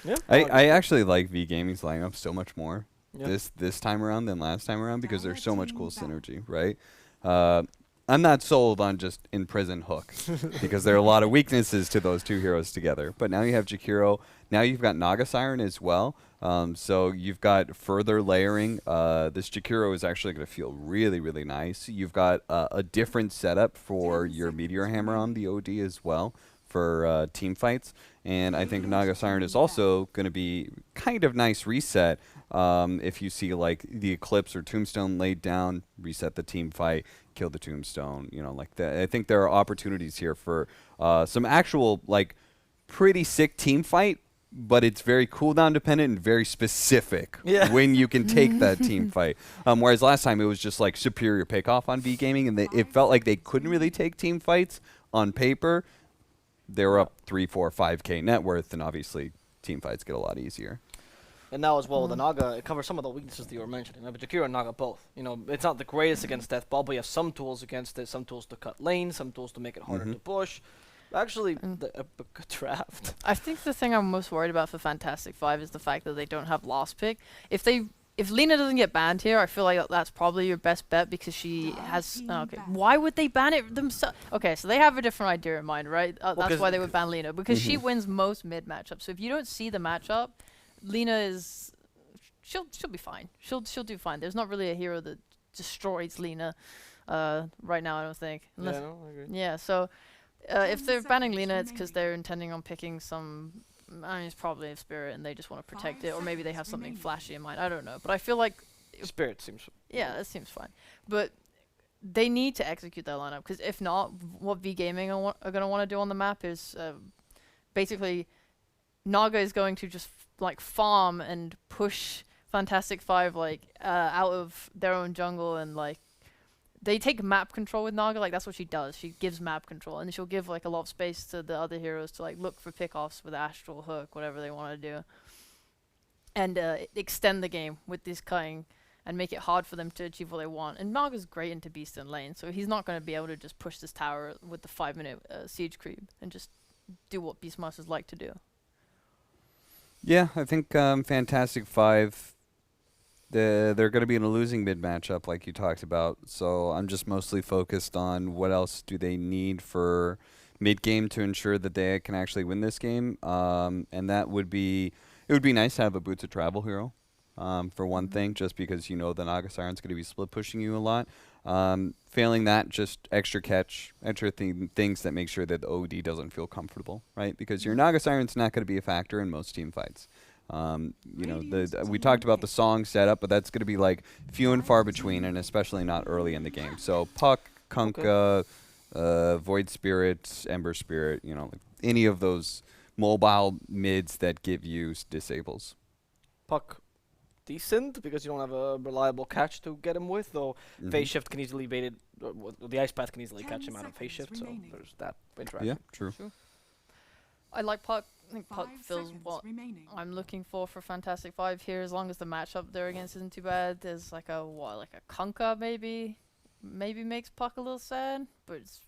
Yeah. I actually like V Gaming's lineup so much more Yeah. this time around than last time around because there's so much cool synergy, right? Uh, I'm not sold on just Imprison Hook because there are a lot of weaknesses to those two heroes together. But now you have Jakiro. Now you've got Naga Siren as well. So you've got further layering. This Jakiro is actually going to feel really, really nice. You've got a different setup for your Meteor Hammer on the OD as well for team fights. And I think Naga Siren is also going to be kind of nice reset if you see like the Eclipse or Tombstone laid down, reset the team fight, kill the Tombstone, like that. I think there are opportunities here for some actual like pretty sick team fight, but it's very cooldown dependent and very specific when you can take that team fight. Whereas last time it was just like superior pickoff on V Gaming, and it felt like they couldn't really take team fights on paper. They were up 3, 4, 5K net worth, and obviously team fights get a lot easier. And now as well, the Naga, it covers some of the weaknesses that you were mentioning. But Jakiro and Naga both. It's not the greatest against Death Ball, but you have some tools against it, some tools to cut lanes, some tools to make it harder to push. Actually, a good draft. I think the thing I'm most worried about for Fantastic Five is the fact that they don't have last pick. If Lena doesn't get banned here, I feel like that's probably your best bet because she has. Okay, why would they ban it themselves? Okay, so they have a different idea in mind, right? That's why they would ban Lena because she wins most mid matchups. So if you don't see the matchup, Lena is. She'll be fine. She'll do fine. There's not really a hero that destroys Lena, right now. I don't think. Unless, I agree. yeah. So. If they're banning Lena, it's because they're intending on picking some. I mean, it's probably a Spirit, and they just want to protect it, or maybe they have something flashy in mind. I don't know, but I feel like Spirit seems. Yeah, that seems fine. But they need to execute that lineup because if not, what V Gaming are going to want to do on the map is basically Naga is going to just like farm and push Fantastic Five out of their own jungle and like. They take map control with Naga, like that's what she does. She gives map control, and she'll give like a lot of space to the other heroes to like look for pickoffs with Astral Hook, whatever they want to do, and extend the game with this cutting and make it hard for them to achieve what they want. And Naga's great into Beast and Lane, so he's not going to be able to just push this tower with the 5-minute siege creep and just do what Beastmasters like to do. Yeah, I think Fantastic Five. They're going to be in a losing mid matchup like you talked about. So I'm just mostly focused on what else do they need for mid game to ensure that they can actually win this game. And that would be nice to have a Boots of Travel hero for one thing, just because the Naga Siren's going to be split pushing you a lot. Failing that, just extra catch, extra things that make sure that the OD doesn't feel comfortable, right? Because your Naga Siren's not going to be a factor in most team fights. We talked about the song setup, but that's going to be like few and far between, and especially not early in the game. So Puck, Kunkka, Void Spirit, Ember Spirit, like any of those mobile mids that give you disables. Puck, decent because you don't have a reliable catch to get him with, though Phase Shift can easily bait it. The Ice Path can easily catch him out of Phase Shift, so there's that interaction. Yeah, true. I like Puck. I think Puck fills what I'm looking for Fantastic Five here, as long as the matchup they're against isn't too bad. There's like a Kunkka maybe makes Puck a little sad, but it's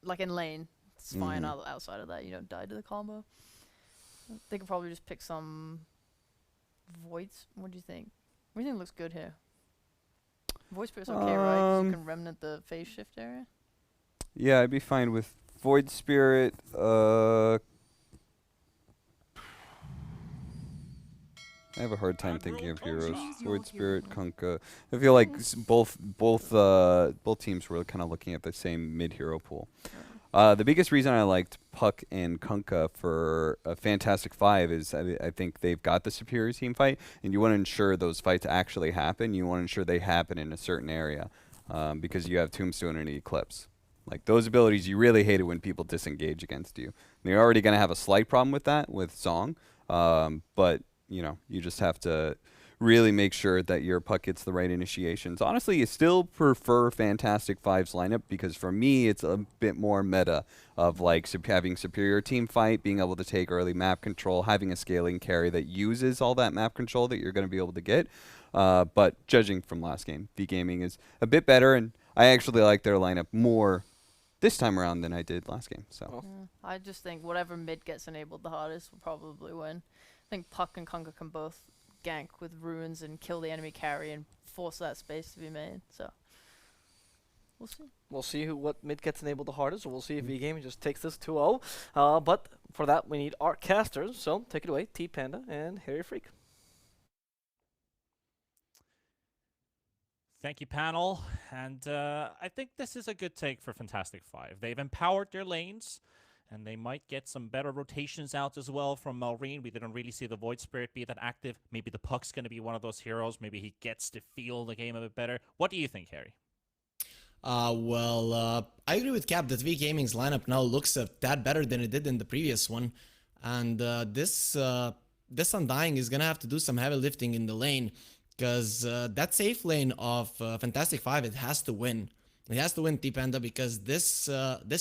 like in lane, it's fine. Outside of that, you don't die to the combo. They could probably just pick some Voids. What do you think? What do you think looks good here? Void Spirit's okay, right? 'Cause you can remnant the phase shift area. Yeah, I'd be fine with Void Spirit. I have a hard time thinking of heroes. Void Spirit, Kunkka. I feel like both teams were kind of looking at the same mid-hero pool. The biggest reason I liked Puck and Kunkka for a Fantastic Five is I think they've got the superior team fight, and you want to ensure those fights actually happen. You want to ensure they happen in a certain area because you have Tombstone and Eclipse. Like those abilities, you really hate it when people disengage against you. They're already going to have a slight problem with that with Song, but you just have to really make sure that your Puck gets the right initiations. Honestly, you still prefer Fantastic Five's lineup because for me, it's a bit more meta of like having superior team fight, being able to take early map control, having a scaling carry that uses all that map control that you're going to be able to get. But judging from last game, V Gaming is a bit better, and I actually like their lineup more this time around than I did last game. So I just think whatever mid gets enabled the hardest will probably win. think Puck and Conga can both gank with runes and kill the enemy carry and force that space to be made. So we'll see. We'll see what mid gets enabled the hardest, or we'll see if V-Gaming just takes this 2-0. But for that, we need our casters. So take it away, T-Panda and Harry Freak. Thank you, panel. And I think this is a good take for Fantastic Five. They've empowered their lanes, and they might get some better rotations out as well from Malrine. We didn't really see the Void Spirit be that active. Maybe the Puck's going to be one of those heroes. Maybe he gets to feel the game a bit better. What do you think, Harry? I agree with Cap that V-Gaming's lineup now looks a tad better than it did in the previous one. And this Undying is going to have to do some heavy lifting in the lane. Because that safe lane of Fantastic Five, it has to win. It has to win T-Panda because this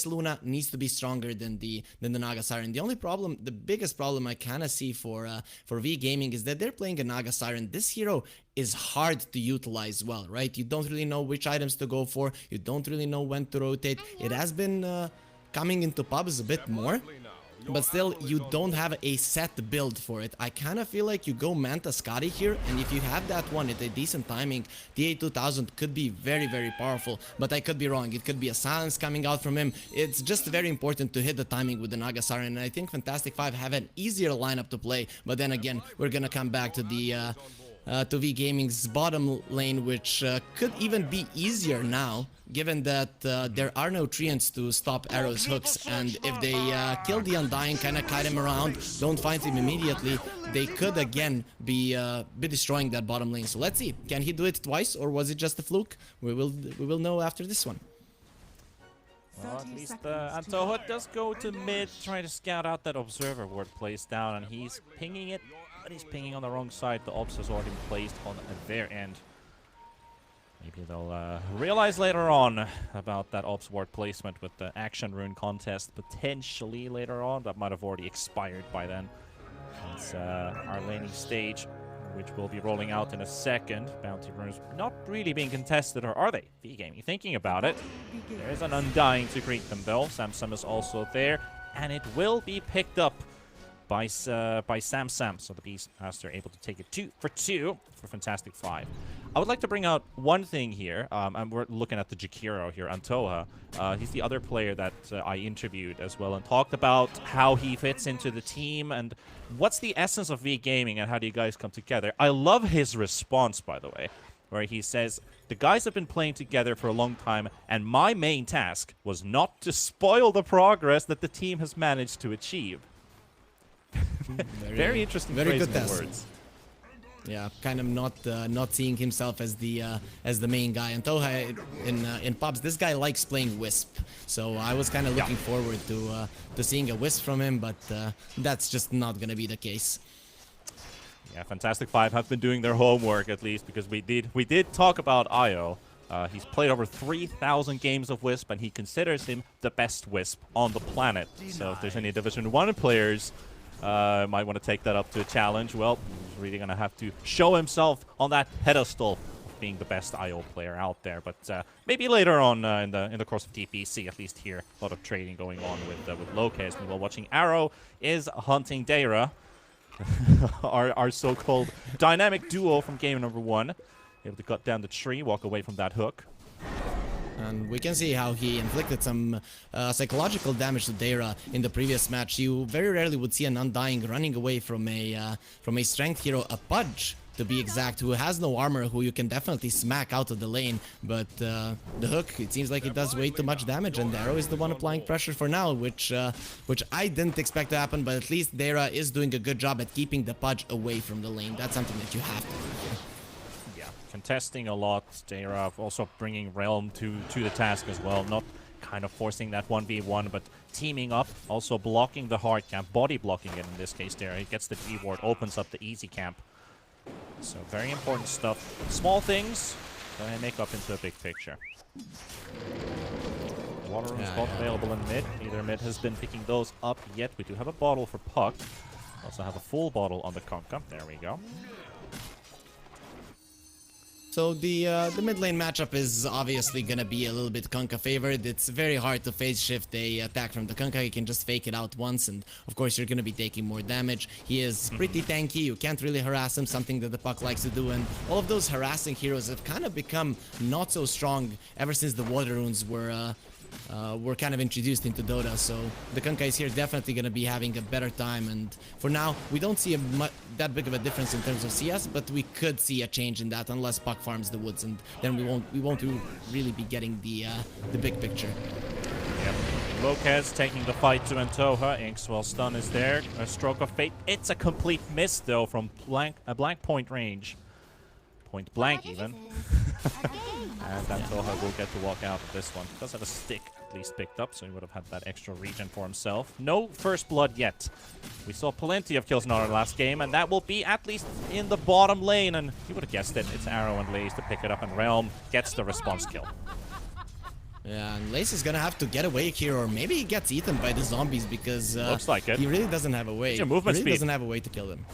Luna needs to be stronger than the Naga Siren. The only problem, the biggest problem I kind of see for V-Gaming is that they're playing a Naga Siren. This hero is hard to utilize well, right? You don't really know which items to go for. You don't really know when to rotate. It has been coming into pubs a bit more. But still, you don't have a set build for it. I kind of feel like you go Manta Scotty here, and if you have that one at a decent timing, the A2000 could be very, very powerful. But I could be wrong. It could be a silence coming out from him. It's just very important to hit the timing with the Naga Siren, and I think Fantastic Five have an easier lineup to play. But then again, we're gonna come back to the to V-Gaming's bottom lane, which could even be easier now, given that there are no treants to stop Arrow's hooks, and if they kill the Undying, kind of kite him around, don't find him immediately, they could again be destroying that bottom lane. So let's see, can he do it twice, or was it just a fluke? We will know after this one. Well, at least Antohut does go to mid, trying to scout out that Observer ward placed down, and he's pinging it, but he's pinging on the wrong side. The Obs has already been placed on their end. Maybe they'll realize later on about that Ops ward placement with the Action Rune contest, potentially later on. That might have already expired by then. It's our laning stage, which will be rolling out in a second. Bounty runes not really being contested, or are they? V-Gaming thinking about it. There's an Undying to greet them though. Samsam is also there, and it will be picked up by Samsam. So the Beastmaster able to take it 2 for 2 for Fantastic Five. I would like to bring out one thing here, and we're looking at the Jakiro here, Antoha. He's the other player that I interviewed as well and talked about how he fits into the team and what's the essence of V-Gaming and how do you guys come together. I love his response, by the way, where he says, the guys have been playing together for a long time, and my main task was not to spoil the progress that the team has managed to achieve. Very interesting very phrasing good of test. words. Yeah, kind of not seeing himself as the main guy. And Toha in pubs, this guy likes playing Wisp, so I was kind of looking forward to seeing a Wisp from him, but that's just not gonna be the case. Yeah, Fantastic Five have been doing their homework at least, because we did talk about Io. He's played over 3,000 games of Wisp, and he considers him the best Wisp on the planet. So if there's any Division 1 players might want to take that up to a challenge, well, he's really going to have to show himself on that pedestal of being the best IO player out there. But maybe later on in the course of DPC, at least here, a lot of trading going on with Locust. And while watching Arrow is hunting Deira, our so-called dynamic duo from game number 1. Able to cut down the tree, walk away from that hook. And we can see how he inflicted some psychological damage to Deira in the previous match. You very rarely would see an Undying running away from a strength hero, a Pudge to be exact, who has no armor, who you can definitely smack out of the lane. But the hook, it seems like it does way too much damage, and Arrow is the one applying pressure for now, which I didn't expect to happen. But at least Deira is doing a good job at keeping the Pudge away from the lane. That's something that you have to do. Contesting a lot, Deira also bringing Realm to the task as well, not kind of forcing that 1v1, but teaming up, also blocking the hard camp, body blocking it in this case there. He gets the G ward, opens up the easy camp. So very important stuff. Small things that make up into a big picture. Water room spot available in mid. Neither mid has been picking those up yet. We do have a bottle for Puck. Also have a full bottle on the Conka. There we go. So the mid lane matchup is obviously gonna be a little bit Kunkka favored. It's very hard to phase shift a attack from the Kunkka. You can just fake it out once, and of course you're gonna be taking more damage. He is pretty tanky. You can't really harass him, something that the puck likes to do. And all of those harassing heroes have kind of become not so strong ever since the water runes were kind of introduced into Dota. So the Kunkka is here definitely going to be having a better time, and for now we don't see that big of a difference in terms of CS, but we could see a change in that unless Puck farms the woods, and then we won't really be getting the big picture. Yep. Lopez taking the fight to Antoha. Inkswell stun is there. A stroke of fate. It's a complete miss though from a blank point range. Point blank even. And Antoha will get to walk out of this one. Does have a stick at least picked up, so he would have had that extra regen for himself. No first blood yet. We saw plenty of kills in our last game, and that will be at least in the bottom lane. And you would have guessed it. It's Arrow and Laze to pick it up, and Realm gets the response kill. Yeah, and Lace is gonna have to get away here, or maybe he gets eaten by the zombies because Looks like it. he really doesn't have a way. Your movement he really speed. doesn't have a way to kill them.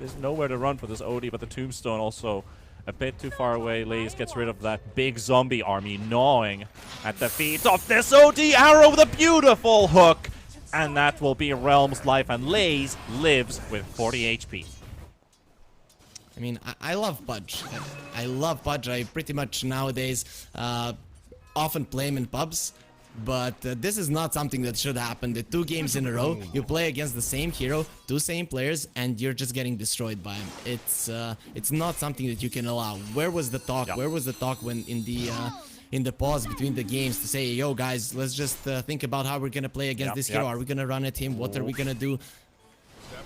There's nowhere to run for this OD, but the Tombstone also a bit too far away. Laze gets rid of that big zombie army gnawing at the feet of this OD. Arrow with a beautiful hook, and that will be Realm's life, and Laze lives with 40 HP. I mean, I love Pudge. I love Pudge. I pretty much nowadays often play him in pubs. But this is not something that should happen. The 2 games in a row, you play against the same hero, 2 same players, and you're just getting destroyed by him. It's not something that you can allow. Where was the talk? Yep. Where was the talk when in the pause between the games to say, yo guys, let's just think about how we're gonna play against this hero. Are we gonna run at him? What are we gonna do?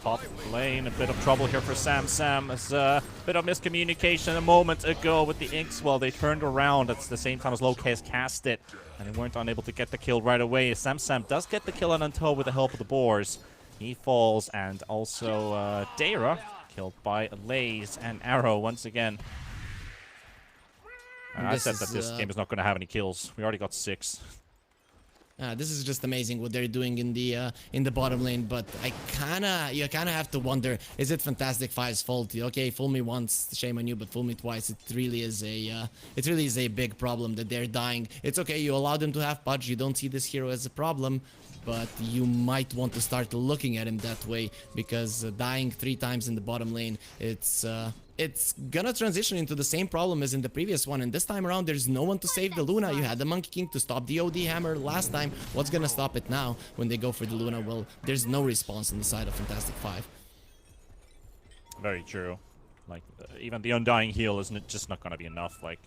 Top lane, a bit of trouble here for Sam. As a bit of miscommunication a moment ago with the Inkswell. They turned around at the same time as Lopez cast it, and they weren't unable to get the kill right away. Sam does get the kill on Untold with the help of the Boars. He falls, and also Dara killed by Laze and Arrow once again. And I said that this game is not going to have any kills. We already got 6. This is just amazing what they're doing in the bottom lane, but you kinda have to wonder, is it Fantastic Five's fault? Okay, fool me once, shame on you, but fool me twice. It really is a big problem that they're dying. It's okay, you allow them to have Pudge, you don't see this hero as a problem, but you might want to start looking at him that way, because dying 3 times in the bottom lane, it's gonna transition into the same problem as in the previous one, and this time around there's no one to save the Luna. You had the Monkey King to stop the OD hammer last time. What's gonna stop it now when they go for the Luna? Well, there's no response on the side of Fantastic Five. Very true. Like, even the Undying heal is just not going to be enough. Like,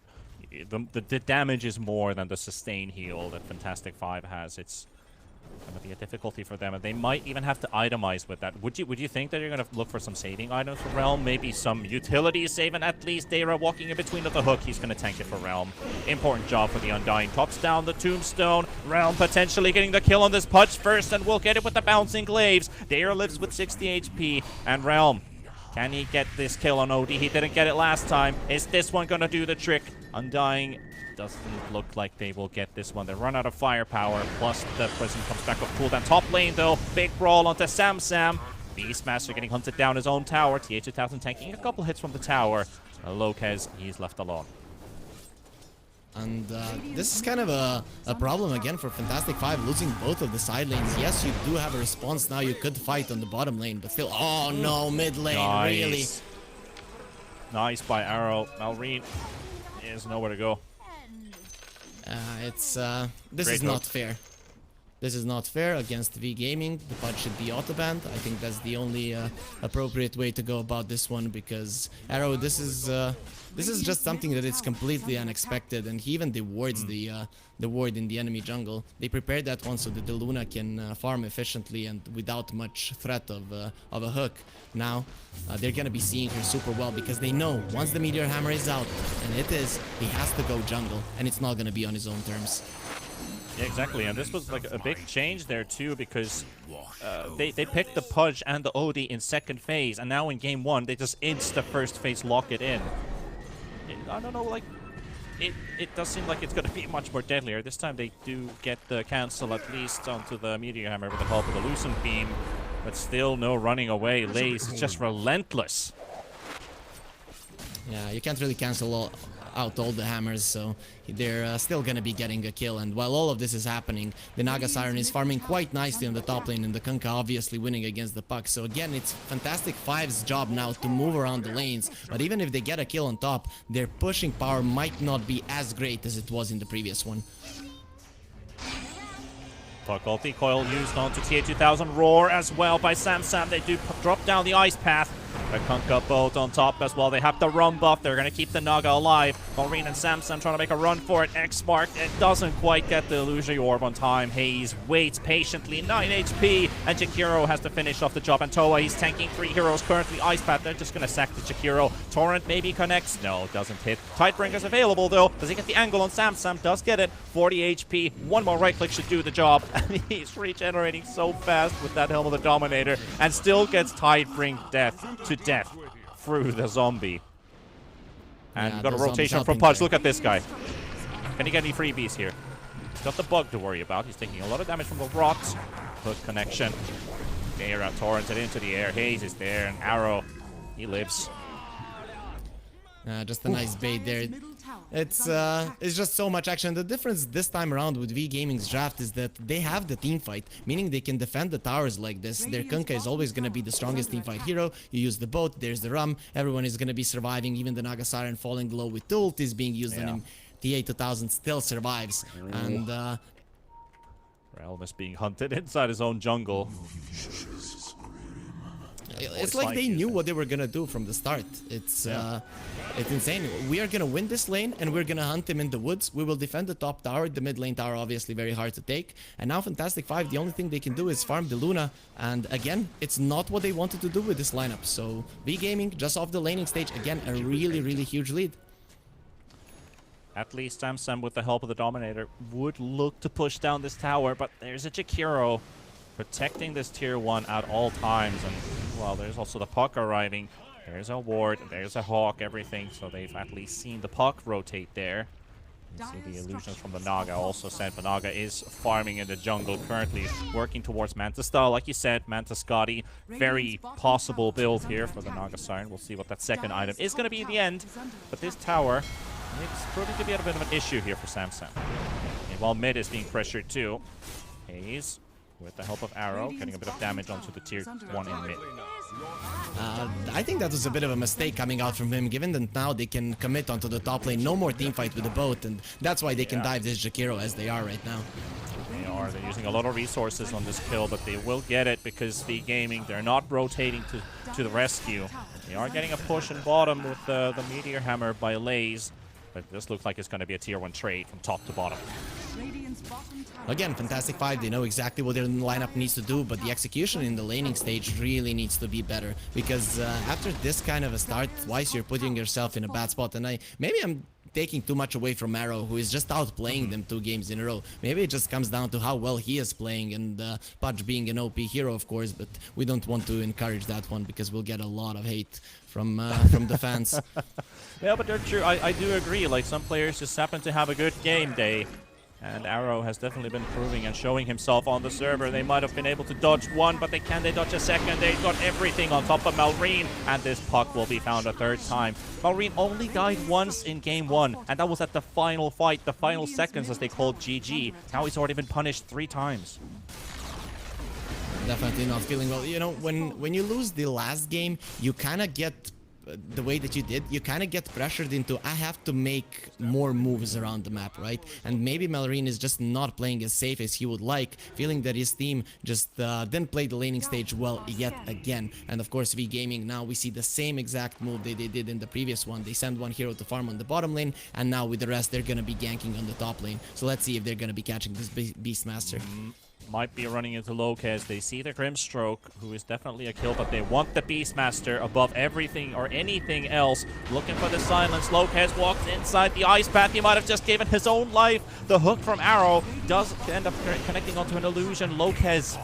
the damage is more than the sustain heal that Fantastic Five has. It's going to be a difficulty for them, and they might even have to itemize with that. Would you think that you're going to look for some saving items for Realm? Maybe some utility saving at least. Dara walking in between of the hook. He's going to tank it for Realm. Important job for the Undying. Tops down the Tombstone. Realm potentially getting the kill on this Pudge first, and we'll get it with the bouncing glaives. Dara lives with 60 HP, and Realm, can he get this kill on OD? He didn't get it last time. Is this one going to do the trick? Undying doesn't look like they will get this one. They run out of firepower, plus the prison comes back with cooldown. Top lane though, big brawl onto Sam. Beastmaster getting hunted down his own tower. TH2000 tanking a couple hits from the tower. Lopez, he's left alone. And this is kind of a problem again for Fantastic Five, losing both of the side lanes. Yes, you do have a response now. You could fight on the bottom lane, but still, oh no, mid lane, Nice. really? Nice by Arrow. Malrine is nowhere to go. This Great is not fair. This is not fair against V Gaming. The Pudge should be auto-banned. I think that's the only appropriate way to go about this one, because Arrow, this is just something that is completely unexpected, and he even dewards the ward in the enemy jungle. They prepared that one so that the Luna can farm efficiently and without much threat of a hook. Now they're gonna be seeing her super well, because they know once the Meteor Hammer is out, and it is, he has to go jungle, and it's not gonna be on his own terms. Yeah, exactly, and this was like a big change there too, because they picked the Pudge and the OD in second phase, and now in game 1 they just insta first phase lock it in. I don't know, like, it does seem like it's going to be much more deadlier. This time they do get the cancel at least onto the Meteor Hammer with the help of the Lucent Beam, but still no running away. Laze is just relentless. Yeah, you can't really cancel out all the hammers, so they're still gonna be getting a kill. And while all of this is happening, the Naga Siren is farming quite nicely on the top lane, and the Kunkka obviously winning against the puck. So again, it's Fantastic Five's job now to move around the lanes, but even if they get a kill on top, their pushing power might not be as great as it was in the previous one. Puck ulti coil used onto TA2000 Roar as well by Sam. They do drop down the ice path. The Kunkka bolt on top as well. They have the run buff. They're going to keep the Naga alive. Marine and Sam trying to make a run for it. X-Mark, it doesn't quite get the illusory orb on time. Hayes waits patiently, 9 HP, and Jakiro has to finish off the job. And Toa, he's tanking 3 heroes currently. Ice Path, they're just going to sack the Jakiro. Torrent maybe connects. No, doesn't hit. Tidebrinker's available though. Does he get the angle on Sam? Sam does get it. 40 HP. One more right click should do the job. And he's regenerating so fast with that Helm of the Dominator, and still gets Tidebring to death through the zombie. And Yeah, we've got a the zombie's rotation from helping Pudge. there. Look at this guy. Can he get any freebies here? He's got the bug to worry about. He's taking a lot of damage from the rot. Hook connection. There, torrented into the air. Hayes is there, and Arrow, he lives. Just a nice bait there. It's just so much action. The difference this time around with V Gaming's draft is that they have the team fight, meaning they can defend the towers like this. Their Kunkka is always going to be the strongest team fight hero. You use the boat, there's the Rum, everyone is going to be surviving. Even the Naga Siren falling low with ult is being used on him. TA2000 still survives. And Realm is being hunted inside his own jungle. it's like they knew what they were gonna do from the start. It's insane. We are gonna win this lane, and we're gonna hunt him in the woods. We will defend the top tower. The mid lane tower obviously very hard to take. And now Fantastic Five, the only thing they can do is farm the Luna. And again, it's not what they wanted to do with this lineup. So V Gaming just off the laning stage again, a really huge lead. At least Sam with the help of the Dominator would look to push down this tower, but there's a Jakiro protecting this tier 1 at all times. And well, there's also the puck arriving. There's a ward, there's a hawk, everything. So they've at least seen the puck rotate there. You see the illusions from the Naga also sent. But Naga is farming in the jungle currently, working towards Manta style. Like you said, Manta Scotty, very possible build here for the Naga Siren. We'll see what that second item is going to be in the end. But this tower, it's proving to be a bit of an issue here for Samsung. And while mid is being pressured too, Hayes, with the help of Arrow, getting a bit of damage onto the tier 1 in mid. I think that was a bit of a mistake coming out from him, given that now they can commit onto the top lane. No more teamfight with the boat, and that's why they can dive this Jakiro as they are right now. They're using a lot of resources on this kill, but they will get it because V Gaming, they're not rotating to the rescue. They are getting a push in bottom with the Meteor Hammer by Laze, but this looks like it's going to be a tier 1 trade from top to bottom. Again, Fantastic Five, they know exactly what their lineup needs to do, but the execution in the laning stage really needs to be better. Because after this kind of a start, twice you're putting yourself in a bad spot. And maybe I'm taking too much away from Arrow, who is just outplaying them 2 games in a row. Maybe it just comes down to how well he is playing, and Pudge being an OP hero, of course, but we don't want to encourage that one because we'll get a lot of hate from the fans. Yeah, but they're true. I do agree. Like, some players just happen to have a good game day. And Arrow has definitely been proving and showing himself on the server. They might have been able to dodge one, but can they dodge a second? They've got everything on top of Malrine, and this puck will be found a 3rd time. Malrine only died once in game 1, and that was at the final fight, the final seconds, as they called GG. Now he's already been punished 3 times. Definitely not feeling well. You know, when you lose the last game, you kind of get the way that you did, you kind of get pressured into, I have to make more moves around the map, right? And maybe Malrine is just not playing as safe as he would like, feeling that his team just didn't play the laning stage well yet again. And of course, V Gaming, now we see the same exact move they did in the previous one. They send one hero to farm on the bottom lane, and now with the rest, they're going to be ganking on the top lane. So let's see if they're going to be catching this Beastmaster. Might be running into Locas. They see the Grimstroke, who is definitely a kill, but they want the Beastmaster above everything or anything else. Looking for the silence. Locas walks inside the ice path. He might have just given his own life. The hook from Arrow does end up connecting onto an illusion. Locas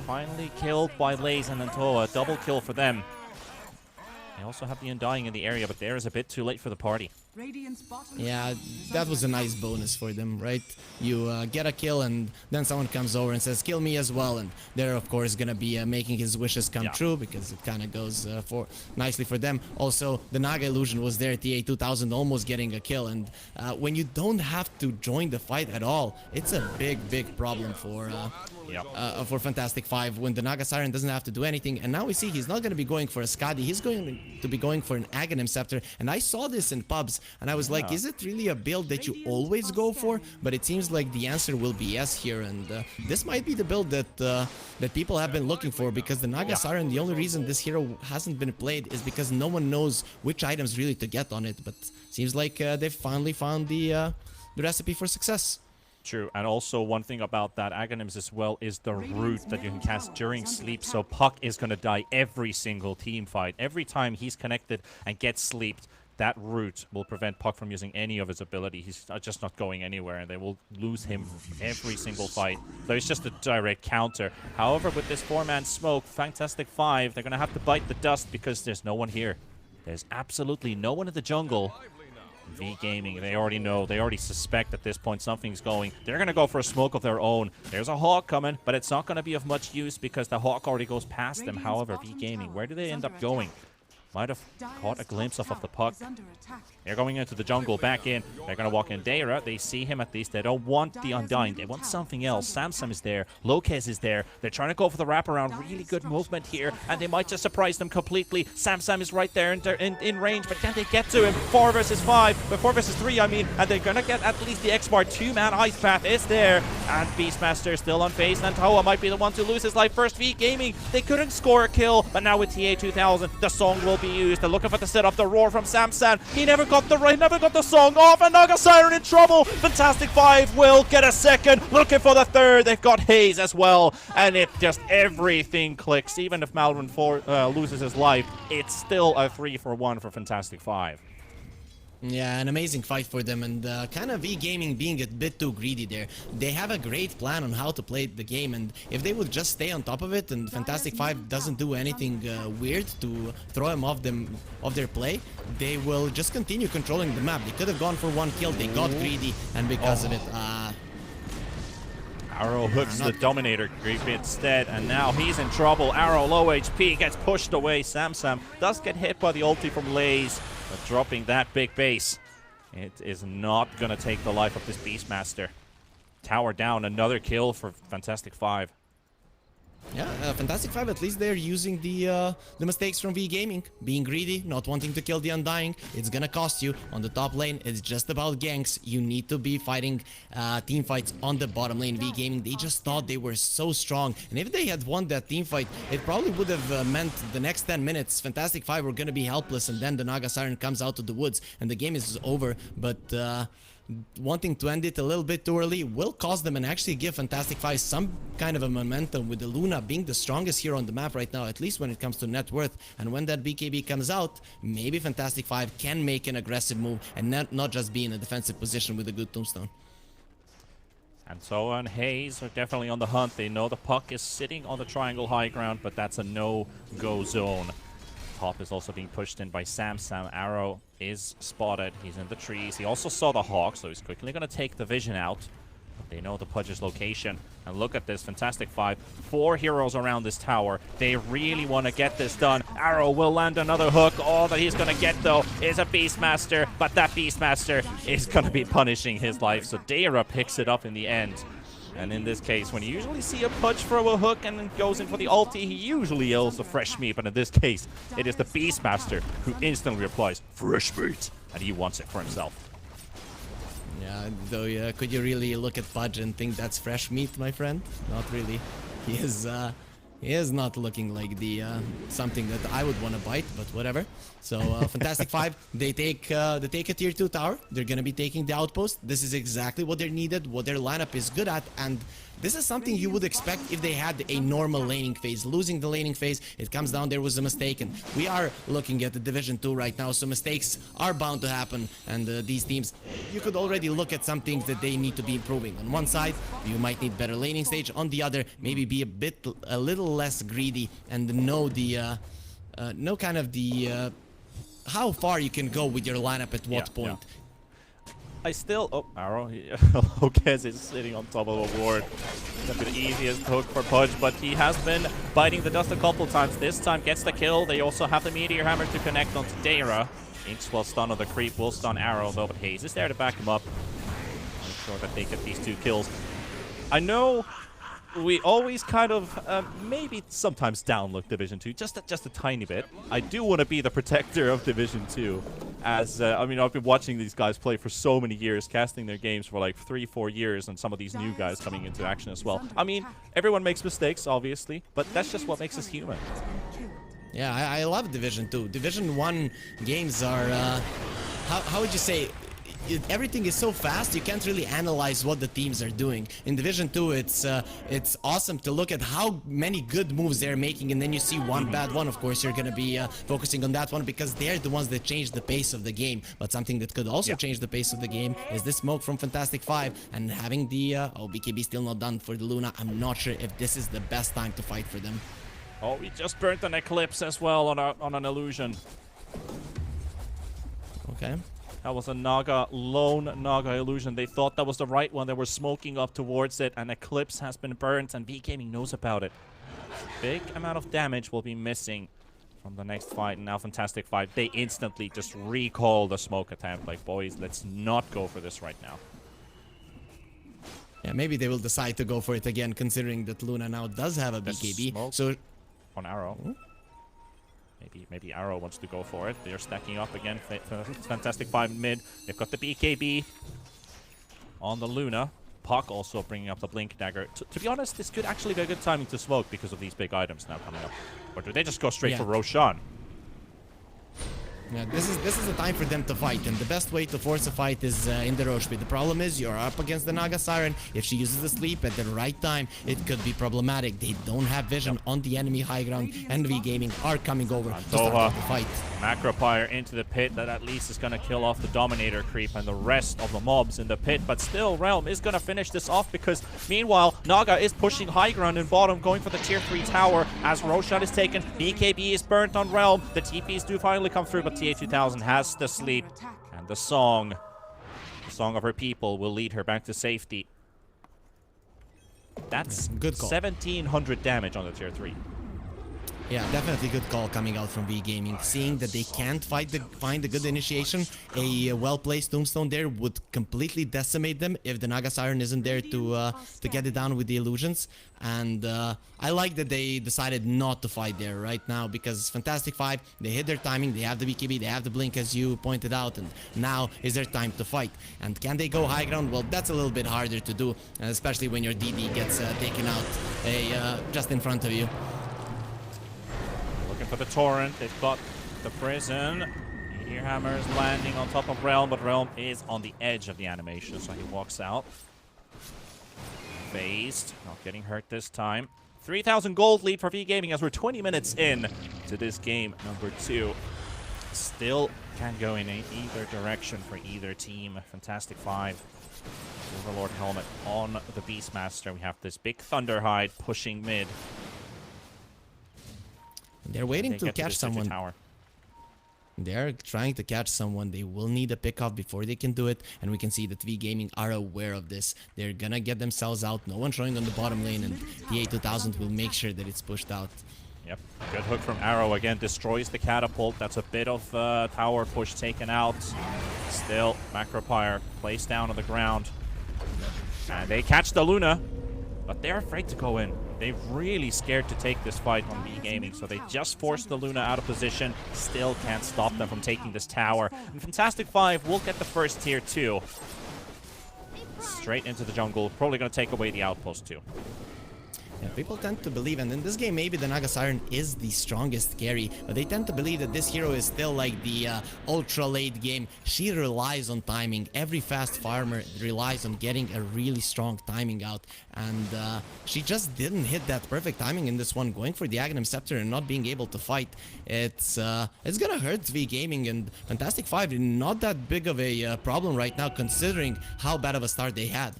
finally killed by Laze and Antoa. Double kill for them. They also have the Undying in the area, but there is a bit too late for the party. Yeah, that was a nice bonus for them, right? You get a kill and then someone comes over and says, kill me as well, and they're of course gonna be making his wishes come true, because it kind of goes for nicely for them. Also, the Naga illusion was there, TA 2000 almost getting a kill, and when you don't have to join the fight at all, it's a big problem for Fantastic Five, when the Naga Siren doesn't have to do anything. And now we see he's not going to be going for a Skadi, he's going to be going for an Aghanim Scepter. And I saw this in pubs and I was like, is it really a build that you always go for? But it seems like the answer will be yes here, and this might be the build that that people have been looking for, because the Naga Siren, the only reason this hero hasn't been played is because no one knows which items really to get on it. But seems like they've finally found the recipe for success. True, and also one thing about that Aghanims as well is the root that you can cast during sleep, so Puck is going to die every single team fight. Every time he's connected and gets sleeped, that root will prevent Puck from using any of his ability. He's just not going anywhere, and they will lose him every single fight. So it's just a direct counter. However, with this 4-man smoke, Fantastic Five, they're going to have to bite the dust because there's no one here. There's absolutely no one in the jungle. V Gaming, they already know, they already suspect at this point something's going. They're going to go for a smoke of their own. There's a Hawk coming, but it's not going to be of much use because the Hawk already goes past them. However, V Gaming, where do they end up going? Might have caught a glimpse of the Puck. They're going into the jungle, back in. They're going to walk in. Deira, they see him at least. They don't want the Undying. They want something else. Samsam is there. Lopez is there. They're trying to go for the wraparound. Really good movement here, and they might just surprise them completely. Samsam is right there in range, but can they get to him? 4 versus 5, but 4 versus 3, I mean, and they're going to get at least the X-Bar. 2-man Ice Path is there, and Beastmaster still on phase, and Tawa might be the one to lose his life first. V Gaming, they couldn't score a kill, but now with TA 2000, the song will be used. They're looking for the setup, the roar from Samsan. He never got the song off, and Naga Siren in trouble. Fantastic Five will get a second, looking for the third. They've got Haze as well, and it just everything clicks. Even if Malvin loses his life, it's still a 3-for-1 for Fantastic Five. Yeah, an amazing fight for them, and kind of V-Gaming being a bit too greedy there. They have a great plan on how to play the game, and if they would just stay on top of it and Fantastic Five doesn't do anything weird to throw them off their play, they will just continue controlling the map. They could have gone for 1 kill, they got greedy, and because of it, Arrow hooks the Dominator creep instead, and now he's in trouble. Arrow low HP, gets pushed away. Samsam does get hit by the ulti from Laze, but dropping that big base, it is not going to take the life of this Beastmaster. Tower down, another kill for Fantastic Five. Yeah, Fantastic Five, at least they're using the mistakes from V-Gaming. Being greedy, not wanting to kill the Undying, it's gonna cost you. On the top lane, it's just about ganks. You need to be fighting team fights on the bottom lane. V-Gaming, they just thought they were so strong. And if they had won that team fight, it probably would have meant the next 10 minutes, Fantastic Five were gonna be helpless, and then the Naga Siren comes out to the woods, and the game is over. But wanting to end it a little bit too early will cost them and actually give Fantastic Five some kind of a momentum, with the Luna being the strongest hero on the map right now, at least when it comes to net worth. And when that BKB comes out, maybe Fantastic Five can make an aggressive move and not just be in a defensive position with a good tombstone. And so on Haze are definitely on the hunt. They know the Puck is sitting on the triangle high ground, but that's a no-go zone. Top is also being pushed in by Samsam. Arrow is spotted. He's in the trees. He also saw the Hawk, so he's quickly going to take the vision out. But they know the Pudge's location. And look at this, Fantastic Five. 4 heroes around this tower. They really want to get this done. Arrow will land another hook. All that he's going to get, though, is a Beastmaster. But that Beastmaster is going to be punishing his life. So Deira picks it up in the end. And in this case, when you usually see a Pudge throw a hook and then goes in for the ulti, he usually yells for fresh meat. But in this case, it is the Beastmaster who instantly replies, fresh meat, and he wants it for himself. Yeah, though, could you really look at Pudge and think that's fresh meat, my friend? Not really. He is not looking like the something that I would want to bite, but whatever. So Fantastic Five, they take a tier 2 tower. They're gonna be taking the outpost. This is exactly what they're needed, what their lineup is good at, and this is something you would expect if they had a normal laning phase. Losing the laning phase, it comes down there was a mistake, and we are looking at the Division 2 right now, so mistakes are bound to happen, and these teams, you could already look at some things that they need to be improving. On one side, you might need better laning stage. On the other, maybe be a little less greedy and know kind of the how far you can go with your lineup at what point. I still... Oh, Arrow. Lopez is sitting on top of a ward. It's the easiest hook for Pudge, but he has been biting the dust a couple times. This time gets the kill. They also have the Meteor Hammer to connect onto Deira. Inks will stun on the creep, will stun Arrow though, but Hayes is there to back him up. Make sure that they get these 2 kills. I know we always kind of maybe sometimes downlook Division 2 just a tiny bit. I do want to be the protector of Division 2, as I mean, I've been watching these guys play for so many years, casting their games for like 3-4 years, and some of these new guys coming into action as well. I mean, everyone makes mistakes, obviously, but that's just what makes us human. Yeah, I love Division 2. Division 1 games are, how would you say, everything is so fast, you can't really analyze what the teams are doing. In Division 2, it's awesome to look at how many good moves they're making, and then you see one bad one. Of course, you're going to be focusing on that one because they're the ones that change the pace of the game. But something that could also change the pace of the game is the smoke from Fantastic 5, and having the... oh, BKB still not done for the Luna. I'm not sure if this is the best time to fight for them. Oh, we just burnt an Eclipse as well on an illusion. Okay. That was a Naga, lone Naga illusion. They thought that was the right one. They were smoking up towards it, and Eclipse has been burnt, and V Gaming knows about it. Big amount of damage will be missing from the next fight. And now Fantastic 5, they instantly just recall the smoke attempt. Like, boys, let's not go for this right now. Yeah, maybe they will decide to go for it again, considering that Luna now does have a BKB. So on Arrow. Maybe Arrow wants to go for it. They're stacking up again. Fantastic 5 mid. They've got the BKB on the Luna. Puck also bringing up the Blink Dagger. To be honest, this could actually be a good timing to smoke because of these big items now coming up. Or do they just go straight for Roshan? Yeah, this is the time for them to fight, and the best way to force a fight is in the Roche. The problem is you're up against the Naga Siren. If she uses the sleep at the right time, it could be problematic. They don't have vision on the enemy high ground, and V Gaming are coming over to start the fight. Macropire into the pit. That at least is going to kill off the Dominator creep and the rest of the mobs in the pit. But still, Realm is going to finish this off because meanwhile, Naga is pushing high ground in bottom, going for the tier 3 tower as Roshan is taken. BKB is burnt on Realm. The TPs do finally come through, but TA2000 has the sleep, and the song of her people will lead her back to safety. That's good call. 1700 damage on the tier 3. Yeah, definitely good call coming out from V Gaming. Seeing that they can't find a good initiation, a well-placed tombstone there would completely decimate them if the Naga Siren isn't there to get it down with the illusions. And I like that they decided not to fight there right now because Fantastic 5, they hit their timing, they have the BKB, they have the blink as you pointed out, and now is their time to fight. And can they go high ground? Well, that's a little bit harder to do, especially when your DD gets taken out just in front of you. For the Torrent, they've got the prison. Meteor Hammer is landing on top of Realm, but Realm is on the edge of the animation, so he walks out. Phased, not getting hurt this time. 3,000 gold lead for V Gaming as we're 20 minutes in to this game number 2. Still can't go in either direction for either team. Fantastic 5. Overlord helmet on the Beastmaster. We have this big Thunderhide pushing mid. They're waiting to catch someone. They're trying to catch someone. They will need a pickoff before they can do it, and we can see that V Gaming are aware of this. They're gonna get themselves out. No one showing on the bottom lane, and the A2000 will make sure that it's pushed out. Yep, good hook from Arrow again. Destroys the catapult. That's a bit of tower push taken out. Still, Macropire placed down on the ground. And they catch the Luna, but they're afraid to go in. They're really scared to take this fight on V Gaming, so they just forced the Luna out of position. Still can't stop them from taking this tower. And Fantastic 5 will get the first tier 2. Straight into the jungle. Probably going to take away the outpost too. Yeah, people tend to believe, and in this game maybe the Naga Siren is the strongest carry, but they tend to believe that this hero is still like the ultra late game. She relies on timing. Every fast farmer relies on getting a really strong timing out, and she just didn't hit that perfect timing in this one, going for the Aghanim Scepter and not being able to fight. It's gonna hurt V Gaming, and Fantastic 5 not that big of a problem right now considering how bad of a start they had.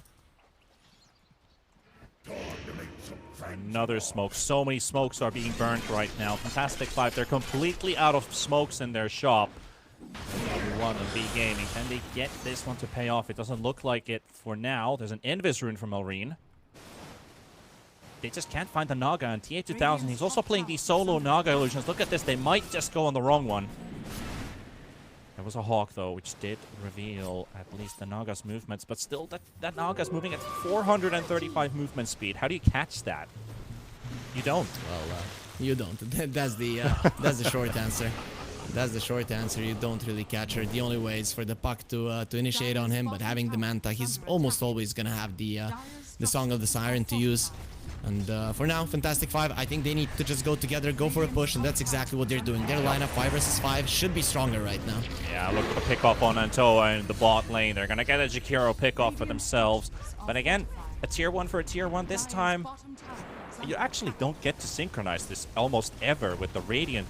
Another smoke. So many smokes are being burnt right now. Fantastic 5, they're completely out of smokes in their shop. One of B Gaming. Can they get this one to pay off? It doesn't look like it for now. There's an Invis rune from Elrine. They just can't find the Naga, and TA2000, he's also playing these solo Naga illusions. Look at this, they might just go on the wrong one. There was a Hawk, though, which did reveal at least the Naga's movements, but still, that Naga's moving at 435 movement speed. How do you catch that? You don't. Well, you don't. That's the short answer. That's the short answer. You don't really catch her. The only way is for the puck to initiate on him, but having the Manta, he's almost always gonna have the Song of the Siren to use. And for now, Fantastic 5, I think they need to just go together, go for a push, and that's exactly what they're doing. Their lineup 5 versus 5 should be stronger right now. Yeah, look at the pick-off on Antoa in the bot lane. They're going to get a Jakiro pick-off for themselves. But again, a tier 1 for a tier 1 this time. You actually don't get to synchronize this almost ever with the Radiant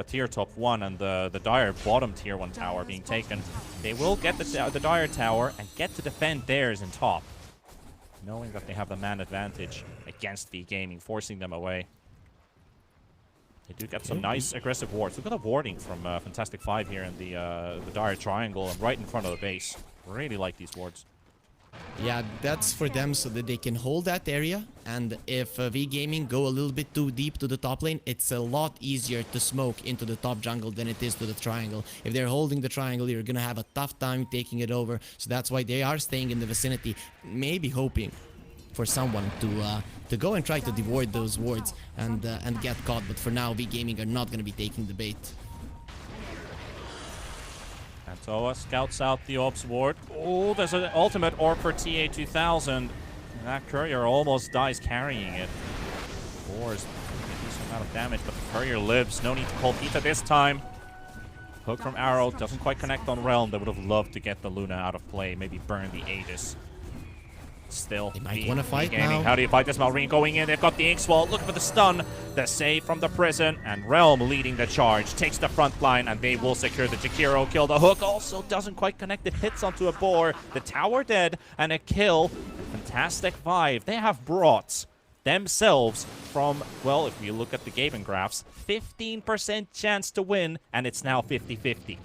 tier top 1 and the Dire bottom tier 1 tower being taken. They will get the Dire tower and get to defend theirs in top, knowing that they have the man advantage against V Gaming, forcing them away. They do get some nice aggressive wards. Look at the warding from Fantastic 5 here in the Dire Triangle and right in front of the base. Really like these wards. Yeah, that's for them so that they can hold that area, and if V Gaming go a little bit too deep to the top lane, it's a lot easier to smoke into the top jungle than it is to the triangle. If they're holding the triangle, you're gonna have a tough time taking it over, so that's why they are staying in the vicinity, maybe hoping for someone to go and try to devoid those wards and get caught. But for now, V Gaming are not gonna be taking the bait. Antoa scouts out the Orbs ward. Oh, there's an ultimate orb for TA2000. That courier almost dies carrying it. Boars a decent amount of damage, but the courier lives. No need to call Pita this time. Hook from Arrow doesn't quite connect on Realm. They would have loved to get the Luna out of play, maybe burn the Aegis. Still, they might want to fight gaming. now. How do you fight this? Malrine going in. They've got the Inkswall. Looking for the stun. The save from the prison. And Realm leading the charge. Takes the front line. And they will secure the Jakiro kill. The hook also doesn't quite connect. It hits onto a boar. The tower dead. And a kill. Fantastic 5. They have brought themselves from, well, if you look at the gaming graphs, 15% chance to win. And it's now 50-50.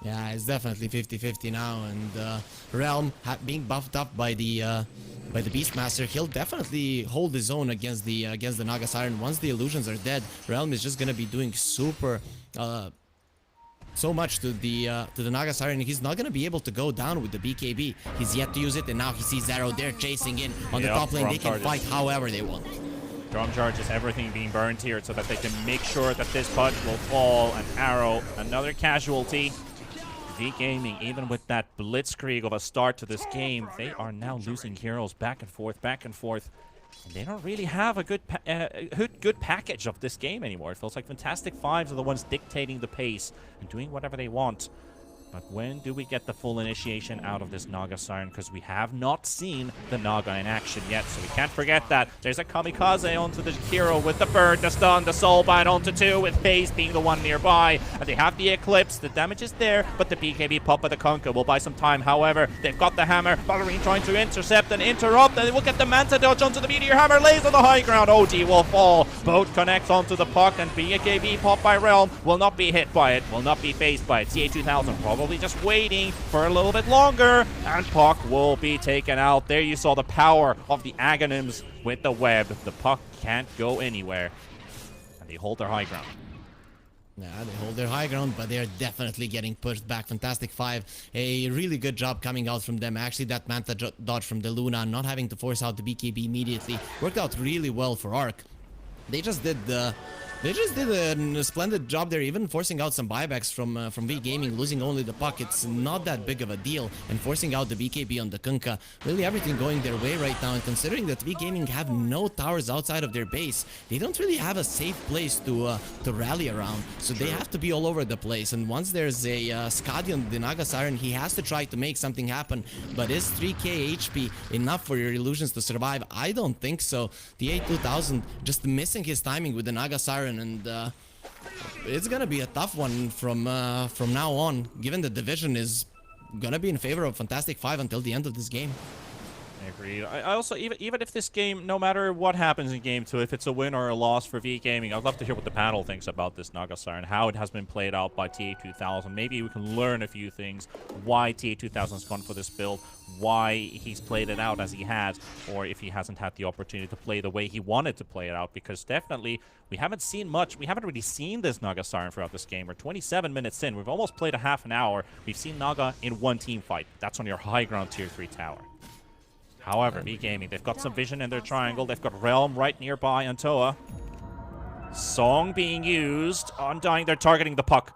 Yeah, it's definitely 50-50 now, and Realm being buffed up by the Beastmaster, he'll definitely hold his own against the Naga Siren. Once the illusions are dead, Realm is just gonna be doing super so much to the Naga Siren. He's not gonna be able to go down with the BKB. He's yet to use it, and now he sees Arrow. They're chasing in on the top lane. They can fight however they want. Drum charges, everything being burned here so that they can make sure that this punch will fall. And Arrow, another casualty. V Gaming, even with that blitzkrieg of a start to this game, they are now losing heroes back and forth, And they don't really have a good package of this game anymore. It feels like Fantastic 5s are the ones dictating the pace and doing whatever they want. But when do we get the full initiation out of this Naga Siren? Because we have not seen the Naga in action yet, so we can't forget that. There's a Kamikaze onto the Jakiro with the bird, the stun, the Soulbind onto 2, with Phase being the one nearby. And they have the Eclipse, the damage is there, but the BKB pop of the Kunkka will buy some time. However, they've got the hammer. Ballerine trying to intercept and interrupt, and they will get the Manta dodge onto the Meteor Hammer, lays on the high ground. OG will fall. Both connects onto the puck, and BKB pop by Realm will not be hit by it, will not be phased by it. TA2000 probably just waiting for a little bit longer, and Puck will be taken out. There you saw the power of the Aghanims with the web. The Puck can't go anywhere, and they hold their high ground. Yeah, they hold their high ground, but they're definitely getting pushed back. Fantastic 5, a really good job coming out from them. Actually, that Manta dodge from the Luna, not having to force out the BKB immediately, worked out really well for Arc. They just did a splendid job there, even forcing out some buybacks from V Gaming, losing only the puck. It's not that big of a deal, and forcing out the BKB on the Kunkka. Really everything going their way right now, and considering that V Gaming have no towers outside of their base, they don't really have a safe place to rally around, so they have to be all over the place. And once there's a Skadi on the Naga Siren, he has to try to make something happen, but is 3k HP enough for your illusions to survive? I don't think so. The A2000 just missing his timing with the Naga Siren, and it's gonna be a tough one from now on, given the division is gonna be in favor of Fantastic 5 until the end of this game. I agree. I also, even if this game, no matter what happens in Game 2, if it's a win or a loss for V Gaming, I'd love to hear what the panel thinks about this Naga Siren, how it has been played out by TA2000. Maybe we can learn a few things, why TA2000 has gone for this build, why he's played it out as he has, or if he hasn't had the opportunity to play the way he wanted to play it out, because definitely we haven't seen much. We haven't really seen this Naga Siren throughout this game. We're 27 minutes in. We've almost played a half an hour. We've seen Naga in one team fight. That's on your high ground tier 3 tower. However, V Gaming, they've got some vision in their triangle. They've got Realm right nearby Antoa. Song being used. Undying, they're targeting the puck.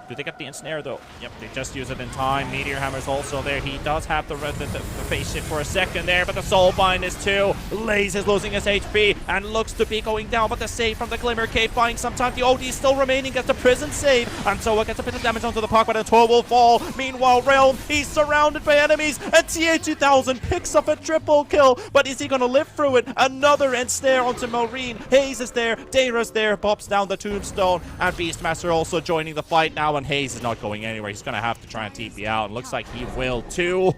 Do they get the ensnare though? Yep, they just use it in time. Meteor Hammer's also there. He does have the face shift for a second there, but the Soulbind is too. Laze is losing his HP and looks to be going down, but the save from the Glimmer Cave buying some time. The OD is still remaining, gets the prison save, and so it gets a bit of damage onto the puck, but Antoa will fall. Meanwhile, Realm, he's surrounded by enemies, and TA2000 picks up a triple kill, but is he going to live through it? Another ensnare onto Maureen. Hayes is there, Dara's there, pops down the tombstone, and Beastmaster also joining the fight now, and Hayes is not going anywhere. He's going to have to try and TP out. And looks like he will too.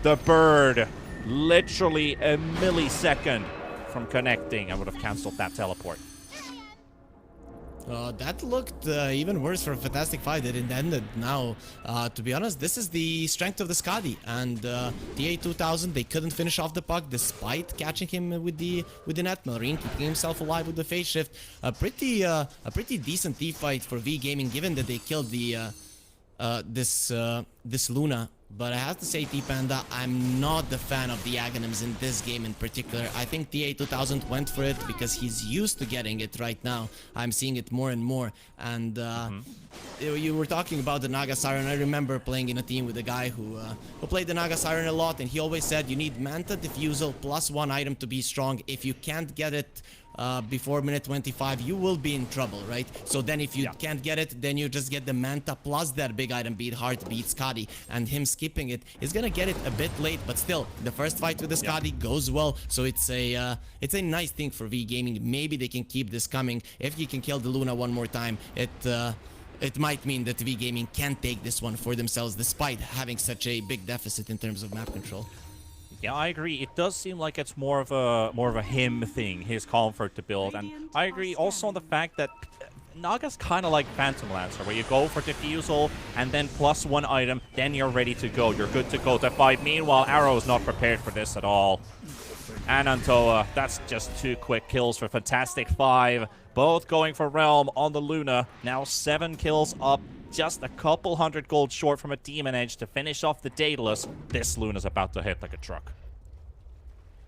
The bird, literally a millisecond from connecting. I would have cancelled that teleport. That looked even worse for a Fantastic Fight that it ended now. To be honest, this is the strength of the Skadi, and TA2000, they couldn't finish off the puck despite catching him with the net. Marine keeping himself alive with the phase shift. A pretty decent team fight for V Gaming, given that they killed the this Luna. But I have to say, T-Panda, I'm not the fan of the Aghanims in this game in particular. I think TA2000 went for it because he's used to getting it right now. I'm seeing it more and more. And you were talking about the Naga Siren. I remember playing in a team with a guy who played the Naga Siren a lot, and he always said you need Manta Diffusal plus one item to be strong. If you can't get it before minute 25, you will be in trouble, right? So then if you can't get it, then you just get the Manta plus that big item, beat Heart, beat Skadi, and him skipping it is gonna get it a bit late, but still, the first fight with the Skadi goes well, so it's a nice thing for V Gaming. Maybe they can keep this coming. If you can kill the Luna one more time, it might mean that V Gaming can take this one for themselves, despite having such a big deficit in terms of map control. Yeah, I agree. It does seem like it's more of a him thing, his comfort to build, and I agree also on the fact that Naga's kind of like Phantom Lancer, where you go for Diffusal and then plus one item, then you're ready to go. You're good to go to fight. Meanwhile, Arrow is not prepared for this at all. And Antoa, that's just 2 quick kills for Fantastic 5. Both going for Realm on the Luna. Now 7 kills up. Just a couple hundred gold short from a Demon Edge to finish off the Daedalus. This Luna's about to hit like a truck.